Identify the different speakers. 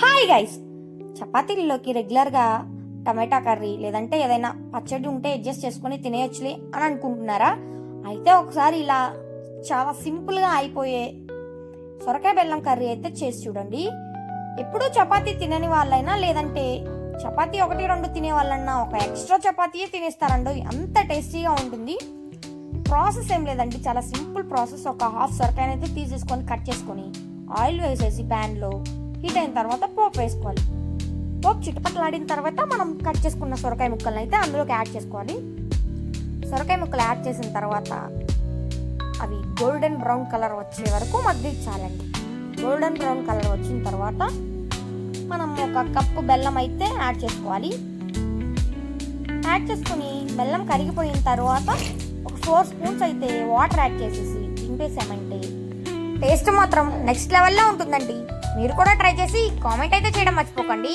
Speaker 1: Hi guys, చపాతీల్లోకి రెగ్యులర్గా టమాటా curry లేదంటే ఏదైనా పచ్చడి ఉంటే అడ్జస్ట్ చేసుకొని తినేయచ్చులే అని అనుకుంటున్నారా? అయితే ఒకసారి ఇలా చాలా సింపుల్గా అయిపోయే సొరకాయ బెల్లం కర్రీ అయితే చేసి చూడండి. ఎప్పుడూ చపాతీ తినని వాళ్ళైనా లేదంటే చపాతీ 1-2 తినే వాళ్ళన్నా ఒక ఎక్స్ట్రా చపాతీయే తినేస్తారండి. అంత టేస్టీగా ఉంటుంది. ప్రాసెస్ ఏం లేదండి, చాలా సింపుల్ ప్రాసెస్. ఒక హాఫ్ సొరకాయని అయితే తీసేసుకొని కట్ చేసుకొని ఆయిల్ వేసేసి ప్యాన్లో హీట్ అయిన తర్వాత పోపు వేసుకోవాలి. పోపు చిటపట్లాడిన తర్వాత మనం కట్ చేసుకున్న సొరకాయ ముక్కలను అయితే అందులోకి యాడ్ చేసుకోవాలి. సొరకాయ ముక్కలు యాడ్ చేసిన తర్వాత అవి గోల్డెన్ బ్రౌన్ కలర్ వచ్చే వరకు మగ్గించాలండి. గోల్డెన్ బ్రౌన్ కలర్ వచ్చిన తర్వాత మనం ఒక కప్పు బెల్లం అయితే యాడ్ చేసుకోవాలి. యాడ్ చేసుకుని బెల్లం కరిగిపోయిన తర్వాత ఒక 4 స్పూన్స్ అయితే వాటర్ యాడ్ చేసేసి దింపేసామంటే టేస్ట్ మాత్రం నెక్స్ట్ లెవెల్లో ఉంటుందండి. మీరు కూడా ట్రై చేసి కామెంట్ అయితే చేయడం మర్చిపోకండి.